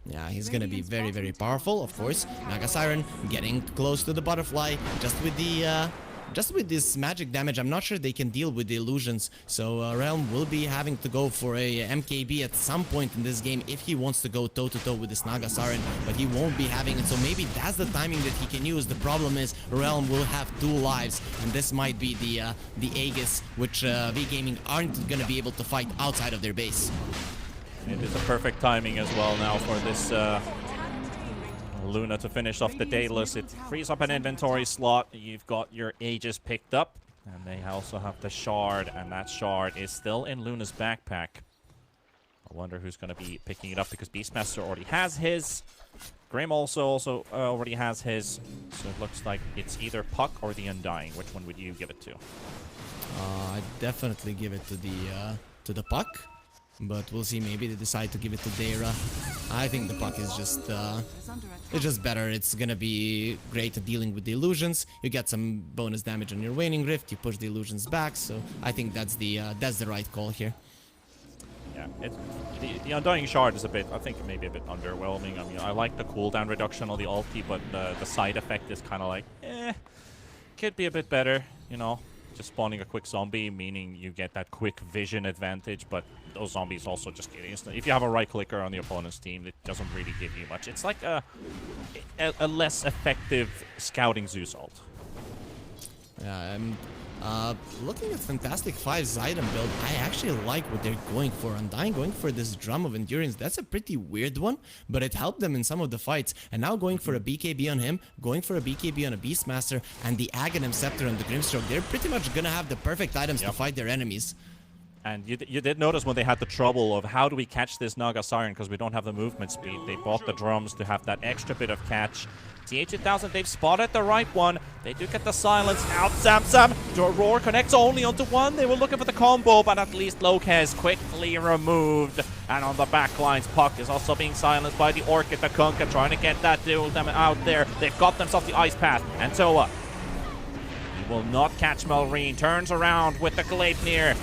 Yeah, he's gonna be very, very powerful, of course. Naga Siren getting close to the butterfly. Just with this magic damage, I'm not sure they can deal with the illusions. So Realm will be having to go for a MKB at some point in this game if he wants to go toe-to-toe with this Naga Siren, but he won't be having it. So maybe that's the timing that he can use. The problem is Realm will have 2 lives, and this might be the Aegis, which V Gaming aren't gonna be able to fight outside of their base. It is a perfect timing as well now for this Luna to finish off the Daedalus. It frees up an inventory slot. You've got your Aegis picked up, and they also have the Shard, and that Shard is still in Luna's backpack. I wonder who's going to be picking it up, because Beastmaster already has his. Grim also already has his. So it looks like it's either Puck or the Undying. Which one would you give it to? I'd definitely give it to the Puck. But we'll see, maybe they decide to give it to Dara. I think the Puck is just it's just better. It's gonna be great at dealing with the illusions. You get some bonus damage on your Waning Rift, you push the illusions back, so I think that's the right call here. Yeah, the Undying Shard is I think maybe a bit underwhelming. I mean, I like the cooldown reduction on the ulti, but the side effect is kind of like, could be a bit better, you know. Just spawning a quick zombie, meaning you get that quick vision advantage, but those zombies also just get instant. If you have a right clicker on the opponent's team, it doesn't really give you much. It's like a less effective scouting Zeus ult. Yeah, looking at Fantastic Five's item build, I actually like what they're going for. Undying going for this Drum of Endurance, that's a pretty weird one, but it helped them in some of the fights. And now going for a BKB on him, going for a BKB on a Beastmaster, and the Aghanim Scepter and the Grimstroke, they're pretty much gonna have the perfect items to fight their enemies. And you did notice when they had the trouble of how do we catch this Naga Siren because we don't have the movement speed. They bought the drums to have that extra bit of catch. TA2000, they've spotted the right one. They do get the silence out. Sam. The roar connects only onto one. They were looking for the combo, but at least Lopez quickly removed. And on the back lines, Puck is also being silenced by the Orchid, the Kunkka, trying to get that duel them out there. They've got themselves the ice path. And Toa, he will not catch Melreen. Turns around with the Gleipnir.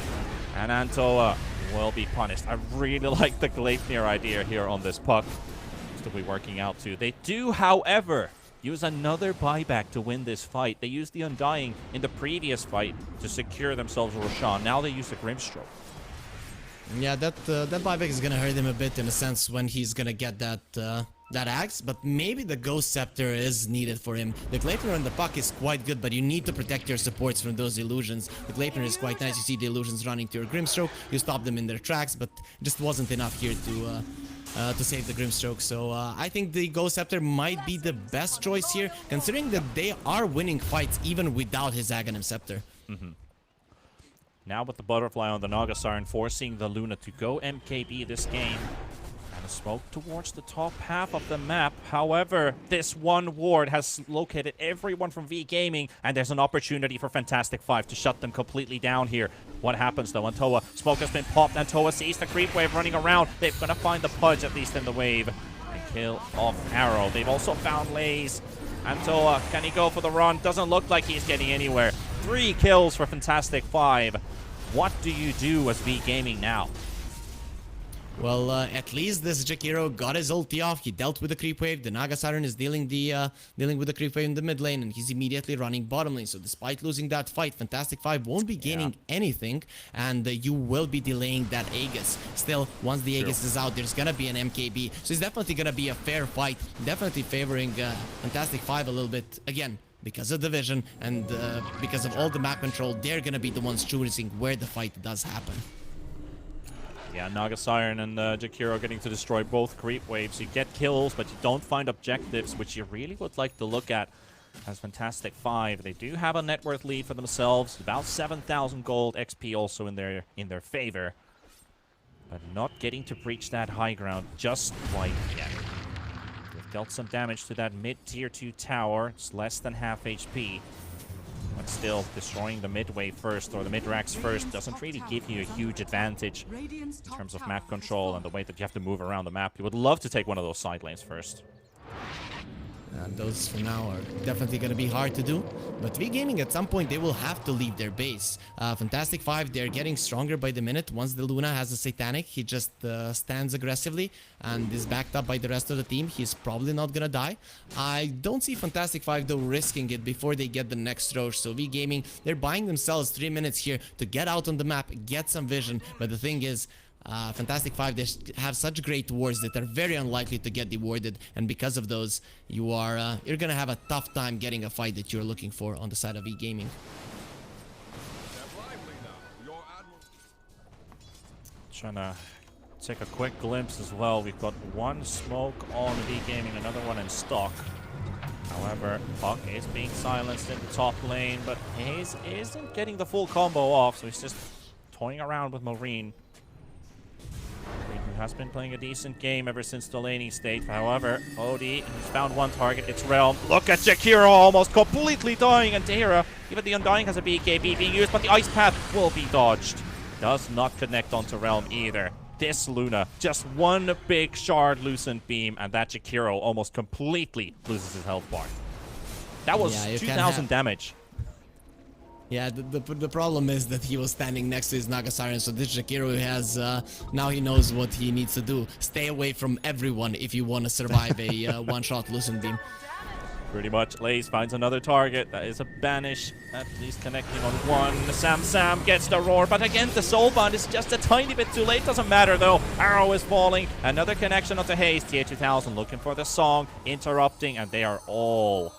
And Antoa will be punished. I really like the Gleipnir idea here on this Puck. To be working out too. They do, however, use another buyback to win this fight. They used the Undying in the previous fight to secure themselves Roshan. Now they use the Grimstroke. Yeah, that buyback is gonna hurt him a bit in a sense when he's gonna get that axe, but maybe the Ghost Scepter is needed for him. The Gleipnir on the Puck is quite good, but you need to protect your supports from those illusions. The Gleipnir is quite nice. You see the illusions running to your Grimstroke, you stop them in their tracks, but it just wasn't enough here to save the Grimstroke. So I think the Ghost Scepter might be the best choice here, considering that they are winning fights even without his Aghanim Scepter. Now with the Butterfly on the Naga Siren, forcing the Luna to go MKB this game. And a smoke towards the top half of the map. However, this one ward has located everyone from V Gaming, and there's an opportunity for Fantastic 5 to shut them completely down here. What happens though? Antoa, smoke has been popped. Antoa sees the creep wave running around. They're gonna find the Pudge, at least in the wave, and kill off Arrow. They've also found Lays. Antoa, can he go for the run? Doesn't look like he's getting anywhere. 3 kills for Fantastic 5. What do you do as V Gaming now? Well, at least this Jakiro got his ulti off. He dealt with the creep wave. The Naga Siren is dealing with the creep wave in the mid lane, and he's immediately running bottom lane. So despite losing that fight, Fantastic 5 won't be gaining anything, and you will be delaying that Aegis. Still, once the Aegis is out, there's gonna be an MKB. So it's definitely gonna be a fair fight. Definitely favoring Fantastic 5 a little bit. Again, because of the vision and because of all the map control, they're gonna be the ones choosing where the fight does happen. Yeah, Naga Siren and Jakiro getting to destroy both creep waves. You get kills, but you don't find objectives, which you really would like to look at as Fantastic 5. They do have a net worth lead for themselves, about 7,000 gold, XP also in their favor, but not getting to breach that high ground just quite yet. They've dealt some damage to that mid-tier 2 tower. It's less than half HP. But still, destroying the mid wave first, or the mid racks first, doesn't really give you a huge advantage in terms of map control and the way that you have to move around the map. You would love to take one of those side lanes first. Those for now are definitely going to be hard to do, but V Gaming at some point they will have to leave their base. Fantastic 5, they're getting stronger by the minute. Once the Luna has a Satanic, he just stands aggressively and is backed up by the rest of the team. He's probably not going to die. I don't see Fantastic 5 though risking it before they get the next Roche. So V Gaming, they're buying themselves 3 minutes here to get out on the map, get some vision, but the thing is, Fantastic 5, they have such great wards that are very unlikely to get dewarded, and because of those, you're gonna have a tough time getting a fight that you're looking for on the side of E-Gaming. Trying to take a quick glimpse as well. We've got one smoke on V-Gaming, another one in stock. However, Puck is being silenced in the top lane, but Hayes isn't getting the full combo off, so he's just toying around with Marine. Who has been playing a decent game ever since the laning state. However, Odie has found one target. It's Realm. Look at Jakiro almost completely dying, and Dara, even the Undying has a BKB being used, but the Ice Path will be dodged. Does not connect onto Realm either. This Luna, just one big shard loosened beam, and that Jakiro almost completely loses his health bar. That was 2,000 damage. Yeah, the problem is that he was standing next to his Naga Siren, so this Jakiro has, now he knows what he needs to do. Stay away from everyone if you want to survive a one-shot Loosen Beam. Pretty much, Lays finds another target. That is a banish, at least connecting on one. Sam gets the roar, but again, the Soulbound is just a tiny bit too late. Doesn't matter though. Arrow is falling. Another connection onto Haze. TA2000 looking for the song, interrupting, and they are all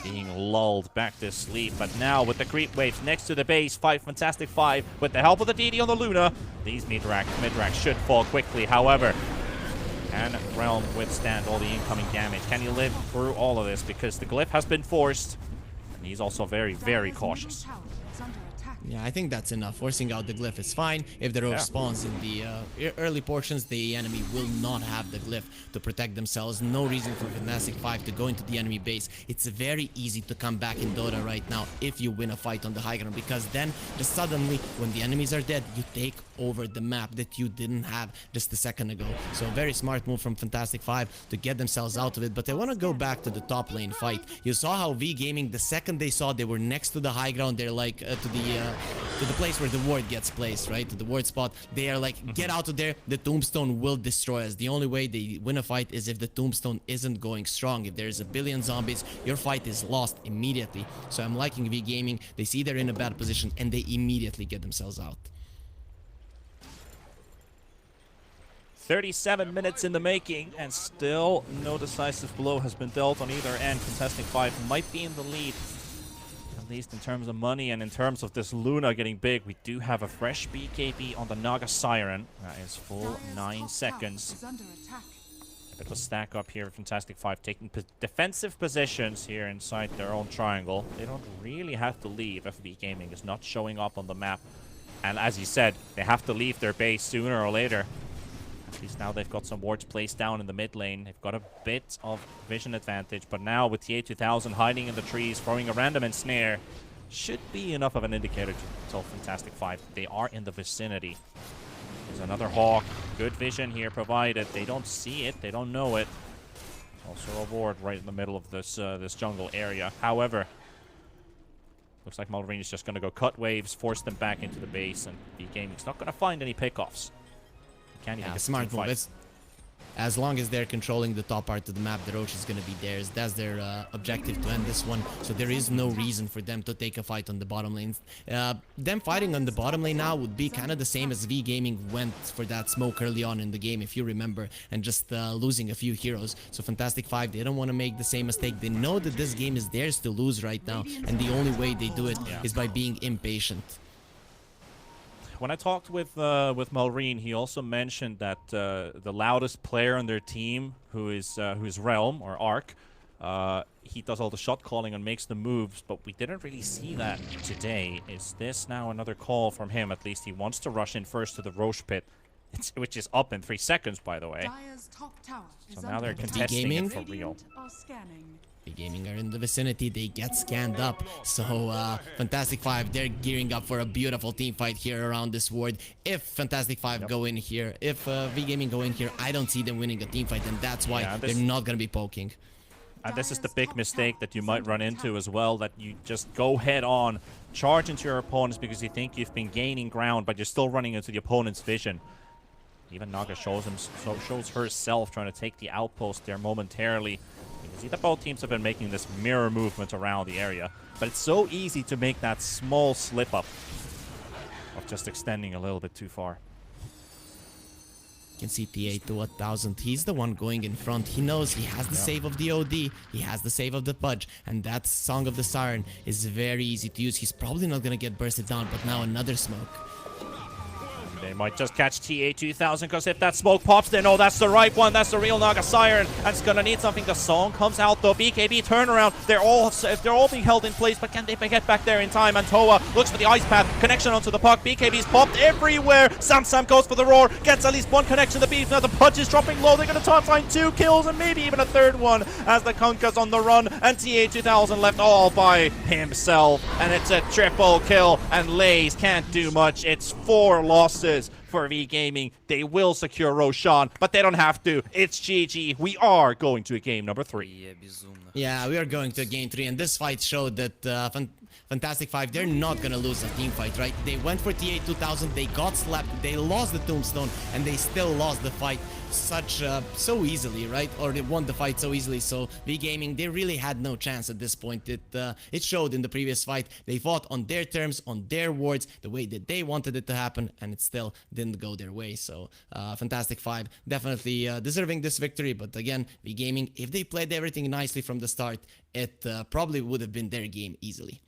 being lulled back to sleep. But now with the creep waves next to the base, Fantastic 5 with the help of the DD on the Luna, these mid-racks should fall quickly. However, can Realm withstand all the incoming damage? Can he live through all of this? Because the glyph has been forced, and he's also very, very cautious. Yeah, I think that's enough. Forcing out the glyph is fine. If the roach spawns in the early portions, the enemy will not have the glyph to protect themselves. No reason for Fantastic 5 to go into the enemy base. It's very easy to come back in Dota right now if you win a fight on the high ground, because then just suddenly when the enemies are dead, you take over the map that you didn't have just a second ago. So a very smart move from Fantastic 5 to get themselves out of it. But I want to go back to the top lane fight. You saw how V Gaming, the second they saw they were next to the high ground, they're like to the place where the ward gets placed, right? To the ward spot. They are like, get out of there. The tombstone will destroy us. The only way they win a fight is if the tombstone isn't going strong. If there's a billion zombies, your fight is lost immediately. So I'm liking V Gaming. They see they're in a bad position and they immediately get themselves out. 37 minutes in the making, and still no decisive blow has been dealt on either end. Contesting 5 might be in the lead, at least in terms of money, and in terms of this Luna getting big. We do have a fresh BKB on the Naga Siren. That is full 9 seconds. A bit of a stack up here. Fantastic 5 taking defensive positions here inside their own triangle. They don't really have to leave if V Gaming is not showing up on the map. And as you said, they have to leave their base sooner or later. At least now they've got some wards placed down in the mid lane. They've got a bit of vision advantage, but now with TA2000 hiding in the trees, throwing a random ensnare, should be enough of an indicator to tell Fantastic 5 they are in the vicinity. There's another Hawk. Good vision here provided. They don't see it. They don't know it. Also a ward right in the middle of this this jungle area. However, looks like Malrine is just going to go cut waves, force them back into the base, and V Gaming's not going to find any pickoffs. Can't even get smart move. As long as they're controlling the top part of the map, the Roach is going to be theirs. That's their objective to end this one. So there is no reason for them to take a fight on the bottom lane. Them fighting on the bottom lane now would be kind of the same as V Gaming went for that smoke early on in the game, if you remember, and just losing a few heroes. So Fantastic 5, they don't want to make the same mistake. They know that this game is theirs to lose right now, and the only way they do it is by being impatient. When I talked with Malrine, he also mentioned that the loudest player on their team, who is Realm or Arc, he does all the shot calling and makes the moves, but we didn't really see that today. Is this now another call from him? At least he wants to rush in first to the Roche pit, which is up in 3 seconds, by the way. So now they're contesting it for real. V Gaming are in the vicinity, they get scanned up. So Fantastic 5, they're gearing up for a beautiful team fight here around this ward. If Fantastic 5 go in here, if V Gaming go in here, I don't see them winning a team fight, and that's why they're not going to be poking. And this is the big mistake that you might run into as well, that you just go head on, charge into your opponents because you think you've been gaining ground, but you're still running into the opponent's vision. Even Naga shows herself trying to take the outpost there momentarily. You can see that both teams have been making this mirror movement around the area, but it's so easy to make that small slip up of just extending a little bit too far. You can see TA2000, he's the one going in front. He knows he has the save of the OD, he has the save of the Pudge, and that Song of the Siren is very easy to use. He's probably not going to get bursted down, but now another smoke. They might just catch TA2000, because if that smoke pops, they know that's the right one. That's the real Naga Siren, and it's gonna need something. The song comes out though. BKB turnaround. They're all being held in place, but can they get back there in time? And Toa looks for the ice path connection onto the puck. BKB's popped everywhere. Sam goes for the roar, gets at least one connection to the beef. Now the Pudge is dropping low. They're gonna try and find 2 kills and maybe even a third one as the Kunka's on the run, and TA2000 left all by himself, and it's a triple kill. And Lays can't do much. It's 4 losses for V Gaming. They will secure Roshan, but they don't have to. It's GG. We are going to game number 3. Yeah, we are going to game 3, and this fight showed that Fantastic 5, they're not gonna lose a team fight, right? They went for TA2000, they got slapped, they lost the tombstone, and they still lost the fight so easily, right? Or they won the fight so easily. So V Gaming, they really had no chance at this point. It showed in the previous fight. They fought on their terms, on their wards, the way that they wanted it to happen, and it still didn't go their way. So Fantastic 5 definitely deserving this victory. But again, V Gaming, if they played everything nicely from the start, it probably would have been their game easily.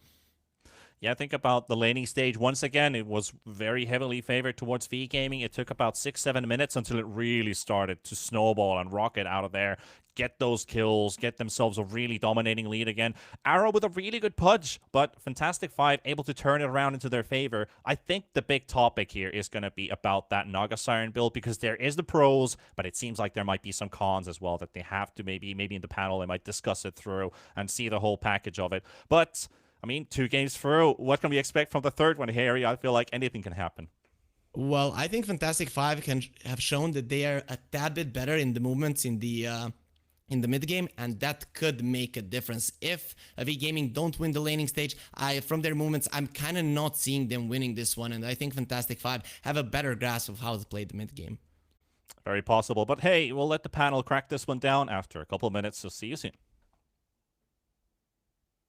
Yeah, think about the laning stage. Once again, it was very heavily favored towards V Gaming. It took about 6-7 minutes until it really started to snowball and rocket out of there, get those kills, get themselves a really dominating lead again. Arrow with a really good pudge, but Fantastic Five able to turn it around into their favor. I think the big topic here is going to be about that Naga Siren build, because there is the pros, but it seems like there might be some cons as well that they have to maybe in the panel they might discuss it through and see the whole package of it. But I mean, 2 games through, what can we expect from the third one, Harry? I feel like anything can happen. Well, I think Fantastic Five can have shown that they are a tad bit better in the movements in the mid game, and that could make a difference. If V Gaming don't win the laning stage, from their movements, I'm kind of not seeing them winning this one, and I think Fantastic Five have a better grasp of how to play the mid game. Very possible, but hey, we'll let the panel crack this one down after a couple of minutes, so see you soon.